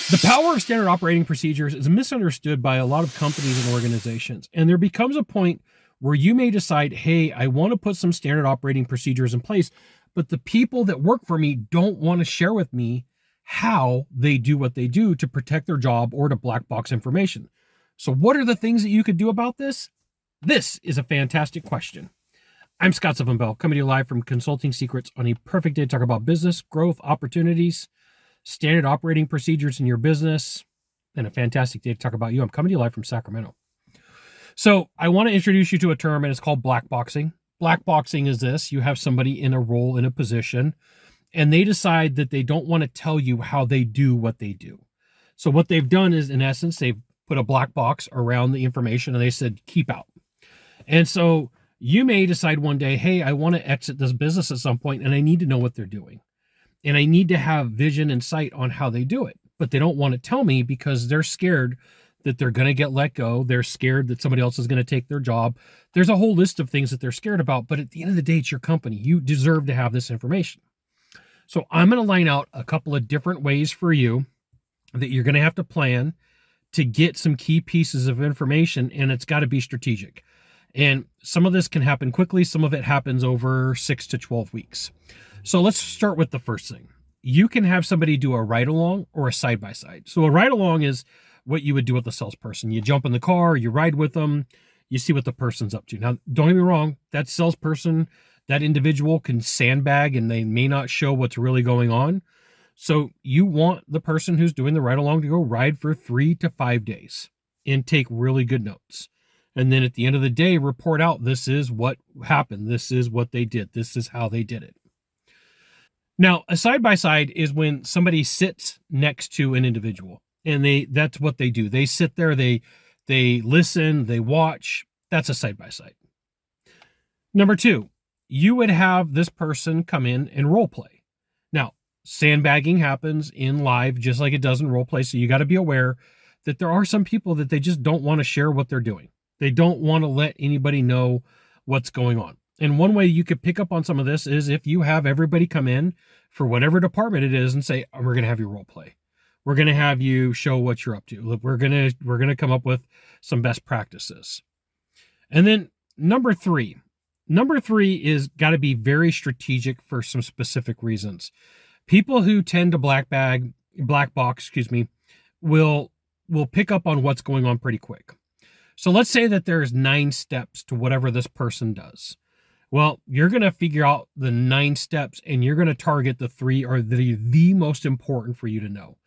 The power of standard operating procedures is misunderstood by a lot of companies and organizations. And there becomes a point where you may decide, hey, I want to put some standard operating procedures in place, but the people that work for me don't want to share with me how they do what they do to protect their job or to black box information. So what are the things that you could do about this? This is a fantastic question. I'm Scott Sylvan coming to you live from Consulting Secrets on a perfect day to talk about business, growth, opportunities, standard operating procedures in your business, and a fantastic day to talk about you. I'm coming to you live from Sacramento. So I want to introduce you to a term, and it's called black boxing. Black boxing is this: you have somebody in a role, in a position, and they decide that they don't want to tell you how they do what they do. So what they've done is, in essence, they've put a black box around the information, and they said, keep out. And so you may decide one day, hey, I want to exit this business at some point, and I need to know what they're doing. And I need to have vision and sight on how they do it. But they don't want to tell me because they're scared that they're going to get let go. They're scared that somebody else is going to take their job. There's a whole list of things that they're scared about. But at the end of the day, it's your company. You deserve to have this information. So I'm going to line out a couple of different ways for you that you're going to have to plan to get some key pieces of information, and it's got to be strategic. And some of this can happen quickly. Some of it happens over 6 to 12 weeks. So let's start with the first thing. You can have somebody do a ride-along or a side-by-side. So a ride-along is what you would do with a salesperson. You jump in the car, you ride with them, you see what the person's up to. Now, don't get me wrong, that salesperson, that individual can sandbag and they may not show what's really going on. So you want the person who's doing the ride-along to go ride for 3 to 5 days and take really good notes. And then at the end of the day, report out, this is what happened. This is what they did. This is how they did it. Now, a side-by-side is when somebody sits next to an individual, and that's what they do. They sit there, they listen, they watch. That's a side-by-side. Number 2, you would have this person come in and role play. Now, sandbagging happens in live just like it does in role play, so you got to be aware that there are some people that they just don't want to share what they're doing. They don't want to let anybody know what's going on. And one way you could pick up on some of this is if you have everybody come in for whatever department it is and say, oh, we're going to have you role play. We're going to have you show what you're up to. Look, we're going to come up with some best practices. And then number three is got to be very strategic for some specific reasons. People who tend to black box, will pick up on what's going on pretty quick. So let's say that there's 9 steps to whatever this person does. Well, you're going to figure out the 9 steps and you're going to target the 3 are the most important for you to know.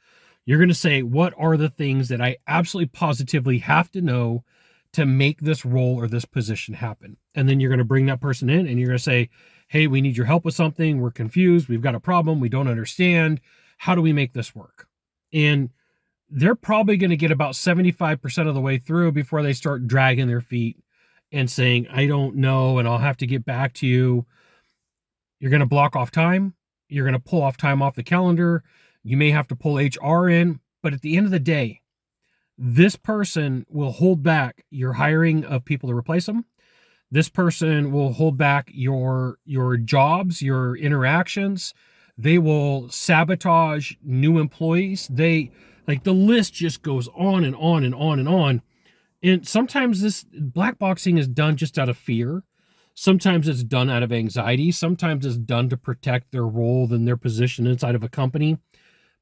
You're going to say, what are the things that I absolutely positively have to know to make this role or this position happen? And then you're going to bring that person in and you're going to say, hey, we need your help with something. We're confused. We've got a problem. We don't understand. How do we make this work? And they're probably going to get about 75% of the way through before they start dragging their feet and saying, I don't know, and I'll have to get back to you. You're going to block off time. You're going to pull off time off the calendar. You may have to pull HR in, but at the end of the day, this person will hold back your hiring of people to replace them. This person will hold back your jobs, your interactions. They will sabotage new employees. The list just goes on and on and on and on. And sometimes this black boxing is done just out of fear. Sometimes it's done out of anxiety. Sometimes it's done to protect their role and their position inside of a company.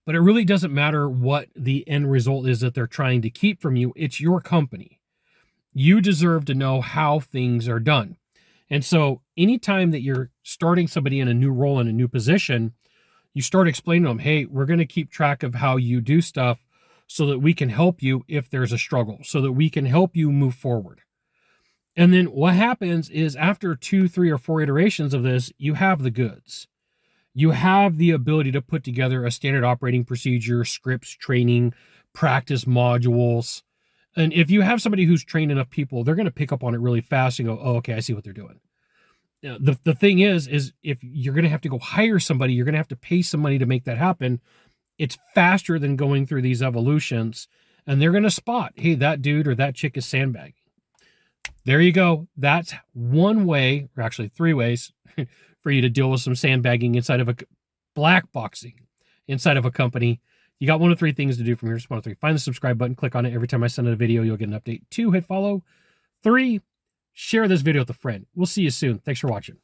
But it really doesn't matter what the end result is that they're trying to keep from you. It's your company. You deserve to know how things are done. And so anytime that you're starting somebody in a new role, in a new position, you start explaining to them, hey, we're going to keep track of how you do stuff so that we can help you if there's a struggle, so that we can help you move forward. And then what happens is after 2, 3, or 4 iterations of this, you have the goods. You have the ability to put together a standard operating procedure, scripts, training, practice modules. And if you have somebody who's trained enough people, they're going to pick up on it really fast and go, oh, okay, I see what they're doing. The thing is if you're going to have to go hire somebody, you're going to have to pay some money to make that happen. It's faster than going through these evolutions, and they're going to spot, hey, that dude or that chick is sandbagging. There you go. That's one way, or actually 3 ways, for you to deal with some sandbagging inside of a black boxing inside of a company You got one of three things to do from here. Just one of three. Find the subscribe button, click on it. Every time I send out a video, you'll get an update. 2, hit follow. 3, share this video with a friend. We'll see you soon. Thanks for watching.